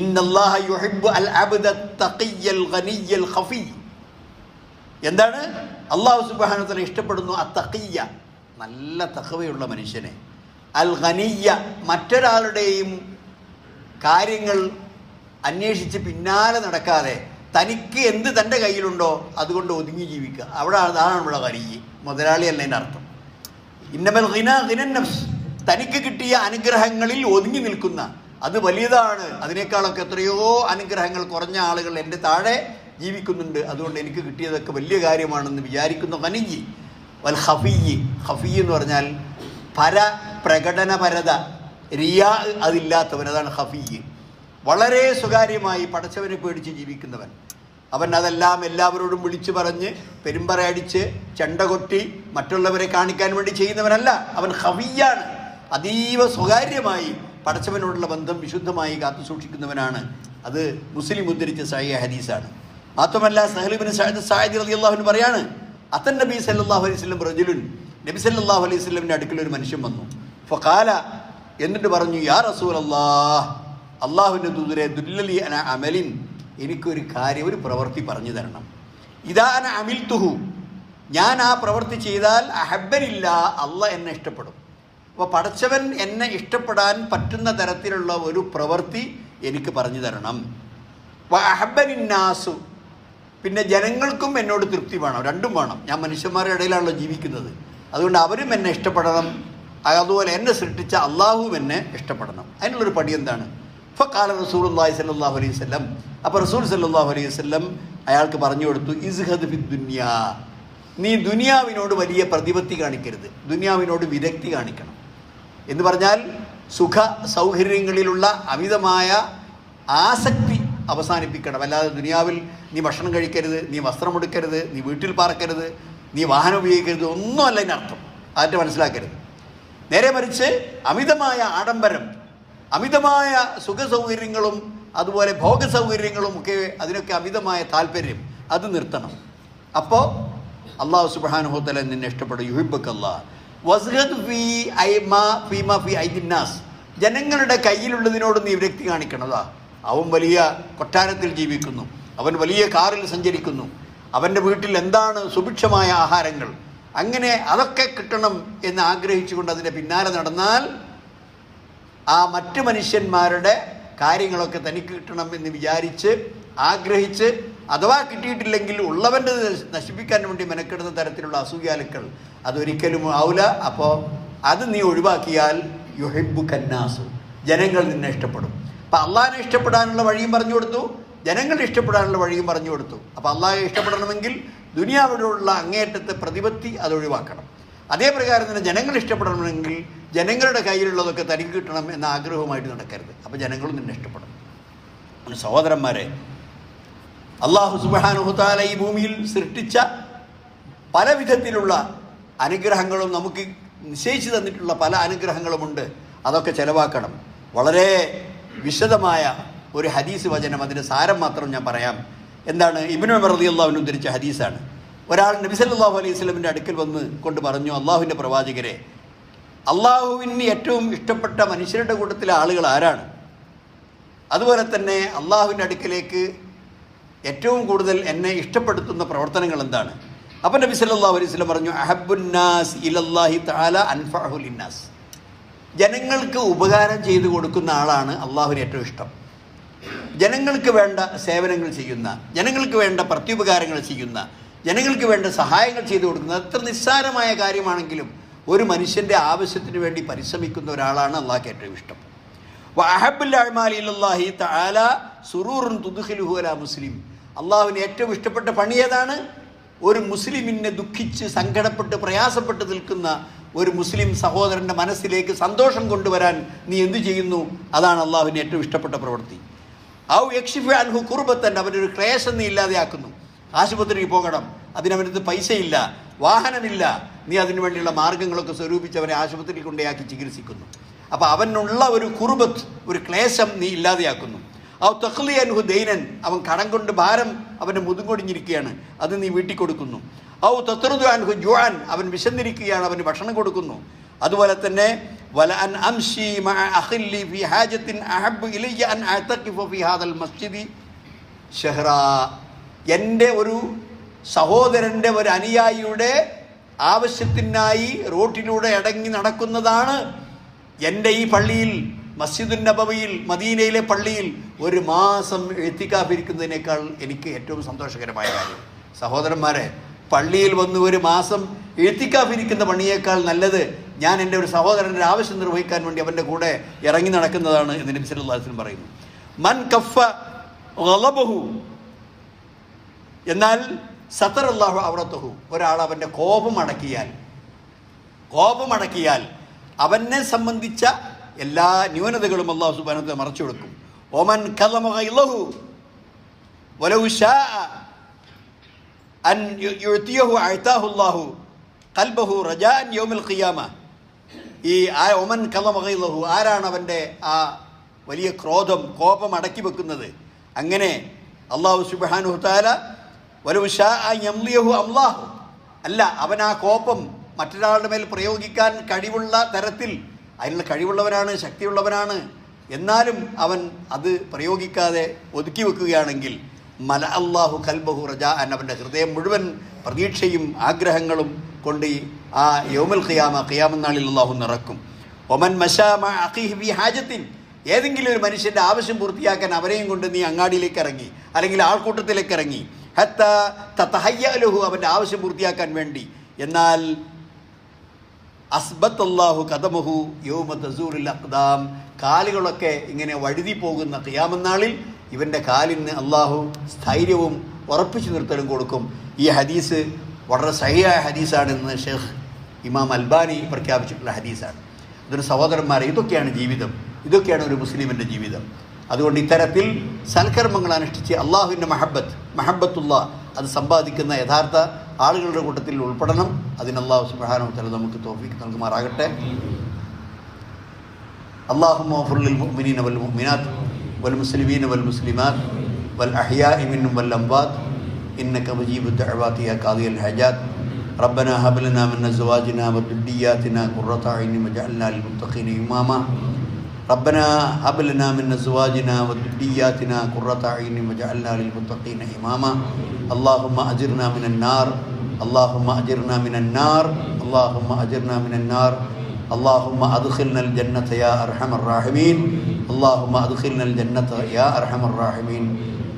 ഇന്നല്ലാഹ യുഹിബ്ബു അൽ അബ്ദ തഖിയ്യൽ ഗനിയ്യൽ ഖഫി. എന്താണ്? അള്ളാഹു സുബ്ഹാനഹു വ തആല ഇഷ്ടപ്പെടുന്നു അത്തഖിയ്യ, നല്ല തഖ്വയുള്ള മനുഷ്യനെ, അൽ ഗനിയ്യ, മറ്റൊരാളുടെയും കാര്യങ്ങൾ അന്വേഷിച്ച് പിന്നാലെ നടക്കാതെ തനിക്ക് എന്ത് തൻ്റെ കയ്യിലുണ്ടോ അതുകൊണ്ട് ഒതുങ്ങി ജീവിക്കുക. അതാണ് നമ്മുടെ ഗനിയ്യ്, മുതലാളി അല്ല അർത്ഥം. ഇന്നമൽ ഗിനാ ഗിനൻ നഫ്സ്, തനിക്ക് കിട്ടിയ അനുഗ്രഹങ്ങളിൽ ഒതുങ്ങി നിൽക്കുന്ന, അത് വലിയതാണ്. അതിനേക്കാളൊക്കെ എത്രയോ അനുഗ്രഹങ്ങൾ കുറഞ്ഞ ആളുകൾ എൻ്റെ താഴെ ജീവിക്കുന്നുണ്ട്, അതുകൊണ്ട് എനിക്ക് കിട്ടിയതൊക്കെ വലിയ കാര്യമാണെന്ന് വിചാരിക്കുന്ന ഗനിയ്യ്. വൽ ഖഫിയ്യ്, ഖഫിയ്യ് എന്ന് പറഞ്ഞാൽ പ്രകടനപരത, റിയാ അതില്ലാത്തവൻ, അതാണ് ഖഫിയ്യ്. വളരെ സ്വകാര്യമായി പടച്ചവനെ പേടിച്ച് ജീവിക്കുന്നവൻ. അവൻ അതെല്ലാം എല്ലാവരോടും വിളിച്ചു പറഞ്ഞ് പെരുമ്പറയടിച്ച് ചെണ്ട കൊട്ടി മറ്റുള്ളവരെ കാണിക്കാൻ വേണ്ടി ചെയ്യുന്നവനല്ല. അവൻ ഖഫിയ്യാണ്, അതീവ സ്വകാര്യമായി പടച്ചവനോടുള്ള ബന്ധം വിശുദ്ധമായി കാത്തു സൂക്ഷിക്കുന്നവനാണ്. അത് മുസ്ലിം ഉദ്ധരിച്ച സഹീഹ് ഹദീസാണ്. മാത്രമല്ല സഹൽ ഇബ്നു സഅദ് റളിയല്ലാഹു അൻഹു പറയാണ്, അത്തൻ നബി സല്ലല്ലാഹു അലൈഹി വസല്ലം റജുലുൻ, നബി സല്ലല്ലാഹു അലൈഹി വസല്ലമിന്റെ അടുക്കൽ ഒരു മനുഷ്യൻ വന്നു. ഫഖാല, എന്നിട്ട് പറഞ്ഞു, യാ റസൂലല്ലാഹ്, അല്ലാഹുവിൻ്റെ ദൂതരെ, ദുല്ലലി അന അമലിൻ, എനിക്കൊരു കാര്യം, ഒരു പ്രവൃത്തി പറഞ്ഞു തരണം. ഇദാ അന അമിൽതുഹു, ഞാൻ ആ പ്രവൃത്തി ചെയ്താൽ അഹബ്ബനില്ല, അള്ളാഹ് എന്നെ ഇഷ്ടപ്പെടും. അപ്പോൾ പടച്ചവൻ എന്നെ ഇഷ്ടപ്പെടാൻ പറ്റുന്ന തരത്തിലുള്ള ഒരു പ്രവൃത്തി എനിക്ക് പറഞ്ഞു തരണം. വ അഹബ്ബനിന്നാസു, പിന്നെ ജനങ്ങൾക്കും എന്നോട് തൃപ്തി വേണം, രണ്ടും വേണം. ഞാൻ മനുഷ്യന്മാരുടെ ഇടയിലാണല്ലോ ജീവിക്കുന്നത്, അതുകൊണ്ട് അവരും എന്നെ ഇഷ്ടപ്പെടണം, അതുപോലെ എന്നെ സൃഷ്ടിച്ച അള്ളാഹുവും എന്നെ ഇഷ്ടപ്പെടണം. അതിനുള്ളൊരു പടി എന്താണ്? ഫഖാല റസൂലുള്ളാഹി സ്വല്ലല്ലാഹു അലൈഹി വസല്ലം, അപ്പോൾ റസൂൽ സ്വല്ലല്ലാഹു അലൈഹി വസല്ലം അയാൾക്ക് പറഞ്ഞു കൊടുത്തു, ഇസ്ഹദ് ഫി ദുനിയാ, നീ ദുനിയാവിനോട് വലിയ പ്രതിപത്തി കാണിക്കരുത്, ദുനിയാവിനോട് വിരക്തി കാണിക്കണം. എന്ന് പറഞ്ഞാൽ സുഖ സൗകര്യങ്ങളിലുള്ള അമിതമായ ആസക്തി അവസാനിപ്പിക്കണം. അല്ലാതെ ദുനിയാവിൽ നീ ഭക്ഷണം കഴിക്കരുത്, നീ വസ്ത്രമെടുക്കരുത്, നീ വീട്ടിൽ പാർക്കരുത്, നീ വാഹനം ഉപയോഗിക്കരുത്, ഒന്നുമല്ല അതിനർത്ഥം. അതൊക്കെ മനസ്സിലാക്കരുത്. നേരെ മറിച്ച് അമിതമായ ആഡംബരം, അമിതമായ സുഖസൗകര്യങ്ങളും അതുപോലെ ഭോഗസൗകര്യങ്ങളും ഒക്കെ, അതിനൊക്കെ അമിതമായ താല്പര്യം, അത് നിർത്തണം. അപ്പോൾ അള്ളാഹു സുബ്ഹാനഹു വ തആല നിന്നെ ഇഷ്ടപ്പെടും. യുഹിബ്ബുക്കല്ലാഹ് വസ്ഗദ് ഫീമാ ഫീ ഐദിന്നാസ്, ജനങ്ങളുടെ കയ്യിലുള്ളതിനോട് നീ വിരക്തി കാണിക്കണതാ. അവൻ വലിയ കൊട്ടാരത്തിൽ ജീവിക്കുന്നു, അവൻ വലിയ കാറിൽ സഞ്ചരിക്കുന്നു, അവൻ്റെ വീട്ടിൽ എന്താണ് സുഭിക്ഷമായ ആഹാരങ്ങൾ, അങ്ങനെ അതൊക്കെ കിട്ടണം എന്ന് ആഗ്രഹിച്ചുകൊണ്ട് അതിൻ്റെ പിന്നാലെ നടന്നാൽ ആ മറ്റു മനുഷ്യന്മാരുടെ കാര്യങ്ങളൊക്കെ തനിക്ക് കിട്ടണം എന്ന് വിചാരിച്ച് ആഗ്രഹിച്ച് അഥവാ കിട്ടിയിട്ടില്ലെങ്കിൽ ഉള്ളവൻ്റെ നശിപ്പിക്കാൻ വേണ്ടി മെനക്കെടുന്ന തരത്തിലുള്ള അസൂയാലുക്കൾ അതൊരിക്കലും ആവില്ല. അപ്പോൾ അത് നീ ഒഴിവാക്കിയാൽ യുഹിബ്ബു കന്നാസു, ജനങ്ങൾ നിന്നെ ഇഷ്ടപ്പെടും. അപ്പം അള്ളാഹിനെ ഇഷ്ടപ്പെടാനുള്ള വഴിയും പറഞ്ഞു കൊടുത്തു, ജനങ്ങളെ ഇഷ്ടപ്പെടാനുള്ള വഴിയും പറഞ്ഞു കൊടുത്തു. അപ്പോൾ അള്ളാഹെ ഇഷ്ടപ്പെടണമെങ്കിൽ ദുനിയാവിലുള്ള അങ്ങേയറ്റത്തെ പ്രതിപത്തി അത് ഒഴിവാക്കണം. അതേ പ്രകാരം തന്നെ ജനങ്ങൾ ഇഷ്ടപ്പെടണമെങ്കിൽ ജനങ്ങളുടെ കയ്യിലുള്ളതൊക്കെ തനിക്ക് കിട്ടണം എന്ന ആഗ്രഹവുമായിട്ട് നടക്കരുത്. അപ്പോൾ ജനങ്ങളും നിന്നെ ഇഷ്ടപ്പെടും. സഹോദരന്മാരെ, അള്ളാഹു സുബ്ഹാനഹു തആല ഈ ഭൂമിയിൽ സൃഷ്ടിച്ച പല വിധത്തിലുള്ള അനുഗ്രഹങ്ങളും നമുക്ക് നിശ്ചയിച്ചു തന്നിട്ടുള്ള പല അനുഗ്രഹങ്ങളുമുണ്ട്. അതൊക്കെ ചെലവാക്കണം. വളരെ വിശദമായ ഒരു ഹദീസ് വചനം, അതിൻ്റെ സാരം മാത്രം ഞാൻ പറയാം. എന്താണ്? ഇബ്നു ഉമർ റളിയല്ലാഹു അൻഹു ഉദ്ധരിച്ച ഹദീസാണ്. ഒരാൾ നബി സല്ലല്ലാഹു അലൈഹി വസല്ലമിൻ്റെ അടുക്കൽ വന്ന് കൊണ്ട് പറഞ്ഞു, അള്ളാഹുവിൻ്റെ പ്രവാചകരെ, അള്ളാഹുവിന് ഏറ്റവും ഇഷ്ടപ്പെട്ട മനുഷ്യരുടെ കൂട്ടത്തിലെ ആളുകൾ ആരാണ്? അതുപോലെ തന്നെ അള്ളാഹുവിൻ്റെ അടുക്കലേക്ക് ഏറ്റവും കൂടുതൽ എന്നെ ഇഷ്ടപ്പെടുത്തുന്ന പ്രവർത്തനങ്ങൾ എന്താണ്? അപ്പം നബി സല്ലല്ലാഹു അലൈഹി വസല്ലം പറഞ്ഞു, അഹബ്ബുന്നാസ് ഇലല്ലാഹി തആല അൻഫഉഹു ലിന്നാസ്. ജനങ്ങൾക്ക് ഉപകാരം ചെയ്തു കൊടുക്കുന്ന ആളാണ് അള്ളാഹുവിന് ഏറ്റവും ഇഷ്ടം. ജനങ്ങൾക്ക് വേണ്ട സേവനങ്ങൾ ചെയ്യുന്ന, ജനങ്ങൾക്ക് വേണ്ട പ്രത്യുപകാരങ്ങൾ ചെയ്യുന്ന, ജനങ്ങൾക്ക് വേണ്ട സഹായങ്ങൾ ചെയ്തു കൊടുക്കുന്ന, എത്ര നിസ്സാരമായ കാര്യമാണെങ്കിലും ഒരു മനുഷ്യൻ്റെ ആവശ്യത്തിന് വേണ്ടി പരിശ്രമിക്കുന്ന ഒരാളാണ് അള്ളാഹ്ക്ക് ഏറ്റവും ഇഷ്ടം. വഅഹബ്ബുൽ അഅ്മാലി ഇലല്ലാഹി തആല സുറൂറുൻ തുദ്ഖിലുഹു അലാ മുസ്ലിം. അള്ളാഹുവിന് ഏറ്റവും ഇഷ്ടപ്പെട്ട പണി ഏതാണ്? ഒരു മുസ്ലിമിനെ ദുഃഖിച്ച് സങ്കടപ്പെട്ട് പ്രയാസപ്പെട്ട് നിൽക്കുന്ന ഒരു മുസ്ലിം സഹോദരൻ്റെ മനസ്സിലേക്ക് സന്തോഷം കൊണ്ടുവരാൻ നീ എന്തു ചെയ്യുന്നു? അതാണ് അള്ളാഹുവിന് ഏറ്റവും ഇഷ്ടപ്പെട്ട പ്രവൃത്തി. ഔ യക്ഷിഫു അൻഹു കുർബത്തൻ, അവനൊരു ക്ലേശം നീ ഇല്ലാതെയാക്കുന്നു. ആശുപത്രിയിൽ പോകണം, അതിനവനടുത്ത് പൈസയില്ല, വാഹനമില്ല, നീ അതിനു വേണ്ടിയുള്ള മാർഗങ്ങളൊക്കെ സ്വരൂപിച്ച് അവനെ ആശുപത്രിയിൽ കൊണ്ടേയാക്കി ചികിത്സിക്കുന്നു. അപ്പോൾ അവനുള്ള ഒരു കുർബത്ത്, ഒരു ക്ലേശം നീ ഇല്ലാതെയാക്കുന്നു. ഔ തഖ്ലി അൻഹു ദൈനൻ, അവൻ കടം കൊണ്ട് ഭാരം അവൻ്റെ മുതുകൊടിഞ്ഞിരിക്കുകയാണ്, അത് നീ വീട്ടിൽ കൊടുക്കുന്നു. ഔ തത്റുദു അൻഹു ജുഅൻ, അവൻ വിശന്നിരിക്കുകയാണ്, അവന് ഭക്ഷണം കൊടുക്കുന്നു. അതുപോലെ തന്നെ വല അൻ അംശി മഅ അഖില്ലി ഫി ഹാജത്തിൻ അഹബ്ബു ഇലയ്യ അൻ അഅതഖിഫ ഫി ഹാദൽ മസ്ജിദി ഷഹ്റാ. എൻ്റെ ഒരു സഹോദരൻ്റെ, ഒരു അനുയായിയുടെ ആവശ്യത്തിനായി റോട്ടിലൂടെ അടങ്ങി നടക്കുന്നതാണ് എൻ്റെ ഈ പള്ളിയിൽ, മസ്ജിദുൻ നബവിയിൽ, മദീനയിലെ പള്ളിയിൽ ഒരു മാസം ഇഅ്തികാഫിരിക്കുന്നതിനേക്കാൾ എനിക്ക് ഏറ്റവും സന്തോഷകരമായ കാര്യം. സഹോദരന്മാരെ, പള്ളിയിൽ വന്ന് ഒരു മാസം ഇഅ്തികാഫിരിക്കുന്ന പണിയേക്കാൾ നല്ലത് ഞാൻ എൻ്റെ ഒരു സഹോദരൻ്റെ ആവശ്യം നിർവഹിക്കാൻ വേണ്ടി അവൻ്റെ കൂടെ ഇറങ്ങി നടക്കുന്നതാണ് എന്ന് നബി സല്ലല്ലാഹു അലൈഹി വസല്ലം പറയുന്നു. മൻ കഫ ഗളബഹു, എന്നാൽ സതറല്ലാഹു ഔറതഹു, ഒരാൾ അവൻ്റെ കോപം അടക്കിയാൽ അവനെ സംബന്ധിച്ച എല്ലാ ന്യൂനതകളും അല്ലാഹു സുബ്ഹാനഹു വ തആല മറച്ചു കൊടുക്കും. ഒമൻ കലമ ഗൈലഹു വലൗ ശാഅ അൻ യുഅ്തിയഹു അഅതാഹു അല്ലാഹു ഖൽബഹു റജാഅൻ യൗമിൽ ഖിയാമ. ഈ ഒമൻ കലമ ഗൈലഹു, ആരാണ് അവൻ്റെ ആ വലിയ കോപം അടക്കി വെക്കുന്നത്? അങ്ങനെ അല്ലാഹു സുബ്ഹാനഹു വ തആല വലൗ ശാഅ യംലിയഹു അല്ലാഹു, അല്ല, അവൻ ആ കോപം മറ്റൊരാളുടെ മേൽ പ്രയോഗിക്കാൻ കഴിവുള്ള തരത്തിൽ, അതിനുള്ള കഴിവുള്ളവനാണ്, ശക്തിയുള്ളവനാണ്, എന്നാലും അവൻ അത് പ്രയോഗിക്കാതെ ഒതുക്കി വെക്കുകയാണെങ്കിൽ മല അല്ലാഹു ഖൽബഹു റജാഅൻ, അവൻ്റെ ഹൃദയം മുഴുവൻ പ്രതീക്ഷയും ആഗ്രഹങ്ങളും കൊണ്ട് ആ യൗമുൽ ഖിയാമ നാളിൽ അല്ലാഹു നിറക്കും. ഒമൻ മശാ മഅ അഖീഹി ഫി ഹാജത്തിൻ, ഏതെങ്കിലും ഒരു മനുഷ്യൻ്റെ ആവശ്യം പൂർത്തിയാക്കാൻ അവരെയും കൊണ്ട് നീ അങ്ങാടിയിലേക്ക് ഇറങ്ങി, അല്ലെങ്കിൽ ആൾക്കൂട്ടത്തിലേക്ക് ഇറങ്ങി, ഹത്താ തതഹയ്യ ലഹു, അവൻ്റെ ആവശ്യം പൂർത്തിയാക്കാൻ വേണ്ടി, എന്നാൽ അസ്ബത്തല്ലാഹു ഖദമഹു യൗമ തസൂറുൽ അഖ്ദാം, കാലുകളൊക്കെ ഇങ്ങനെ വഴുതി പോകുന്ന ഖിയാമത്ത് നാളിൽ ഇവൻ്റെ കാലിന് അള്ളാഹു സ്ഥൈര്യവും ഉറപ്പിച്ചു നിർത്തലും കൊടുക്കും. ഈ ഹദീസ് വളരെ സഹിയായ ഹദീസാണെന്ന് ഷെയ്ഖ് ഇമാം അൽബാനി പ്രഖ്യാപിച്ചിട്ടുള്ള ഹദീസാണ്. അതൊരു സഹോദരന്മാരെ, ഇതൊക്കെയാണ് ജീവിതം, ഇതൊക്കെയാണ് ഒരു മുസ്ലിമിൻ്റെ ജീവിതം. അതുകൊണ്ട് ഇത്തരത്തിൽ സൽക്കർമ്മങ്ങൾ അനുഷ്ഠിച്ച് അള്ളാഹുവിൻ്റെ മഹബത്തുള്ള അത് സമ്പാദിക്കുന്ന യഥാർത്ഥ ആളുകളുടെ കൂട്ടത്തിൽ ഉൾപ്പെടണം. അതിന് അല്ലാഹു സുബ്ഹാനഹു വ തആല നമുക്ക് തൗഫീഖ് നൽകുമാറാകട്ടെ. അല്ലാഹുമ്മ ഗ്ഫിർ ലിൽ മുഅ്മിനീന വൽ മുഅ്മിനാത്ത് വൽ മുസ്ലിമീന വൽ മുസ്ലിമാത്ത് വൽ അഹ്യാഇ മിൻഹും വൽ അംവാത്ത് ഇന്നക മുജീബു ദഅവാതി യാ ഖാദിയൽ ഹജാത്ത്. റബ്ബനാ ഹബ് ലനാ മിൻ അസ്വാജിനാ വദുർരിയ്യാതിനാ ഖുർറത അയ്നി വജഅൽനാ ലിൽ മുത്തഖീന ഇമാമാ. ربنا هب لنا من ازواجنا وذرياتنا قرة اعين واجعلنا للمتقين اماما. اللهم اجرنا من النار، اللهم اجرنا من النار، اللهم اجرنا من النار. اللهم ادخلنا الجنة يا ارحم الراحمين، اللهم ادخلنا الجنة يا ارحم الراحمين.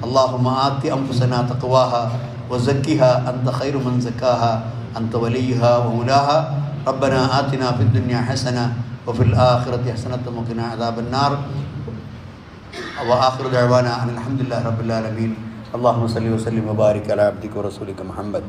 اللهم آت أنفسنا تقواها وزكها أنت خير من زكاها أنت وليها ومولاها ربنا آتنا في الدنيا حسنة وفي الآخرة حسنة وقنا عذاب النار وآخر دعوانا أن الحمد لله رب العالمين اللهم صل وسلم وبارك على عبدك ورسولك محمد